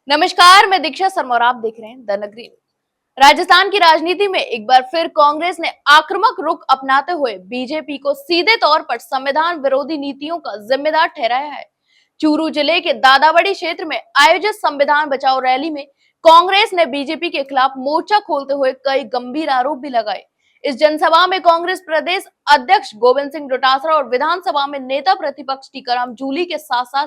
नमस्कार, मैं दीक्षा शर्मा और आप देख रहे हैं द नगरी। राजस्थान की राजनीति में एक बार फिर कांग्रेस ने आक्रामक रुख अपनाते हुए बीजेपी को सीधे तौर पर संविधान विरोधी नीतियों का जिम्मेदार ठहराया है। चूरू जिले के दादावड़ी क्षेत्र में आयोजित संविधान बचाओ रैली में कांग्रेस ने बीजेपी के खिलाफ मोर्चा खोलते हुए कई गंभीर आरोप भी लगाए। इस जनसभा में कांग्रेस प्रदेश अध्यक्ष गोविंद सिंह डोटासरा और विधानसभा में नेता प्रतिपक्ष टीकाराम जूली के साथ साथ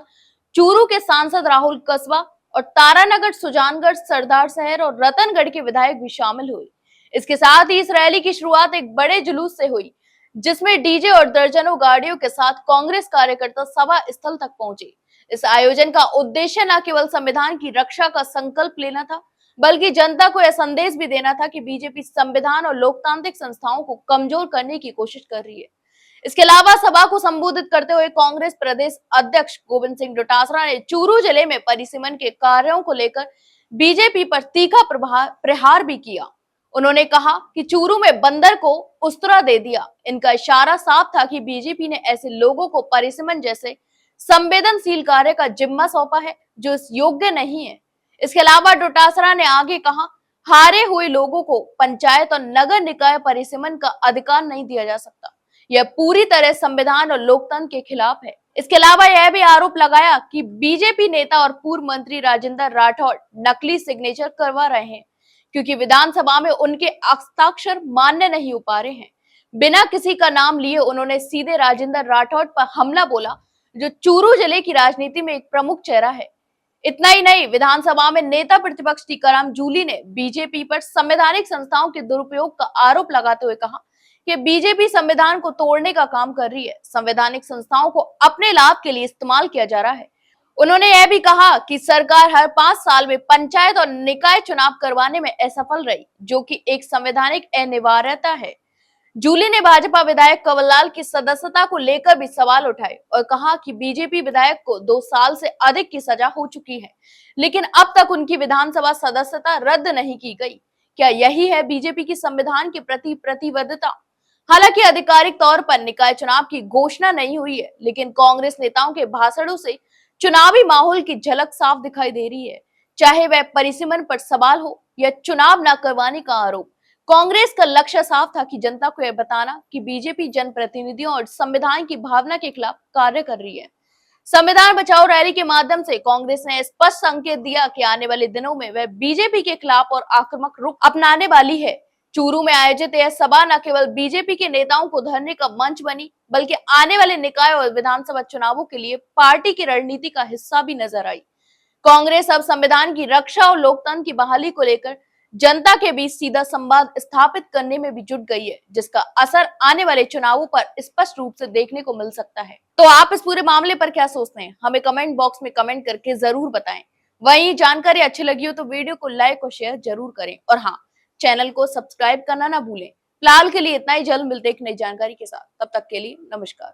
चूरू के सांसद राहुल कस्बा और तारानगर, सुजानगढ़, सरदार शहर और रतनगढ़ के विधायक भी शामिल हुए। इसके साथ ही इस रैली की शुरुआत एक बड़े जुलूस से हुई, जिसमें डीजे और दर्जनों गाड़ियों के साथ कांग्रेस कार्यकर्ता सभा स्थल तक पहुंचे। इस आयोजन का उद्देश्य न केवल संविधान की रक्षा का संकल्प लेना था, बल्कि जनता को यह संदेश भी देना था कि बीजेपी संविधान और लोकतांत्रिक संस्थाओं को कमजोर करने की कोशिश कर रही है। इसके अलावा सभा को संबोधित करते हुए कांग्रेस प्रदेश अध्यक्ष गोविंद सिंह डोटासरा ने चूरू जिले में परिसीमन के कार्यों को लेकर बीजेपी पर तीखा प्रहार भी किया। उन्होंने कहा कि चूरू में बंदर को उस्तरा दे दिया। इनका इशारा साफ था कि बीजेपी ने ऐसे लोगों को परिसीमन जैसे संवेदनशील कार्य का जिम्मा सौंपा है जो इस योग्य नहीं है। इसके अलावा डोटासरा ने आगे कहा, हारे हुए लोगों को पंचायत और नगर निकाय परिसीमन का अधिकार नहीं दिया जा सकता। यह पूरी तरह संविधान और लोकतंत्र के खिलाफ है। इसके अलावा यह भी आरोप लगाया कि बीजेपी नेता और पूर्व मंत्री राजेंद्र राठौड़ नकली सिग्नेचर करवा रहे हैं, क्योंकि विधानसभा में उनके हस्ताक्षर मान्य नहीं हो पा रहे हैं। बिना किसी का नाम लिए उन्होंने सीधे राजेंद्र राठौड़ पर हमला बोला, जो चूरू जिले की राजनीति में एक प्रमुख चेहरा है। इतना ही नहीं, विधानसभा में नेता प्रतिपक्ष टीकाराम जूली ने बीजेपी पर संवैधानिक संस्थाओं के दुरुपयोग का आरोप लगाते हुए कहा कि बीजेपी संविधान को तोड़ने का काम कर रही है। संवैधानिक संस्थाओं को अपने लाभ के लिए इस्तेमाल किया जा रहा है। उन्होंने यह भी कहा कि सरकार हर 5 साल में पंचायत और निकाय चुनाव करवाने में असफल रही, जो कि एक संवैधानिक अनिवार्यता है। जूली ने भाजपा विधायक कंवरलाल की सदस्यता को लेकर भी सवाल उठाए और कहा कि बीजेपी विधायक को 2 साल से अधिक की सजा हो चुकी है, लेकिन अब तक उनकी विधानसभा सदस्यता रद्द नहीं की गई। क्या यही है बीजेपी की संविधान के प्रति प्रतिबद्धता? हालांकि आधिकारिक तौर पर निकाय चुनाव की घोषणा नहीं हुई है, लेकिन कांग्रेस नेताओं के भाषणों से चुनावी माहौल की झलक साफ दिखाई दे रही है। चाहे वह परिसीमन पर सवाल हो या चुनाव न करवाने का आरोप, कांग्रेस का लक्ष्य साफ था कि जनता को यह बताना कि बीजेपी जनप्रतिनिधियों और संविधान की भावना के खिलाफ कार्य कर रही है। संविधान बचाओ रैली के माध्यम से कांग्रेस ने स्पष्ट संकेत दिया कि आने वाले दिनों में वह बीजेपी के खिलाफ और आक्रामक रुख अपनाने वाली है। चूरू में आयोजित यह सभा न केवल बीजेपी के नेताओं को धरने का मंच बनी, बल्कि आने वाले निकाय और विधानसभा चुनावों के लिए पार्टी की रणनीति का हिस्सा भी नजर आई। कांग्रेस अब संविधान की रक्षा और लोकतंत्र की बहाली को लेकर जनता के बीच सीधा संवाद स्थापित करने में भी जुट गई है, जिसका असर आने वाले चुनावों पर स्पष्ट रूप से देखने को मिल सकता है। तो आप इस पूरे मामले पर क्या सोचते हैं, हमें कमेंट बॉक्स में कमेंट करके जरूर बताएं। वहीं जानकारी अच्छी लगी हो तो वीडियो को लाइक और शेयर जरूर करें, और हाँ, चैनल को सब्सक्राइब करना ना भूलें। फिलहाल के लिए इतना ही, जल्द मिलते एक नई जानकारी के साथ। तब तक के लिए नमस्कार।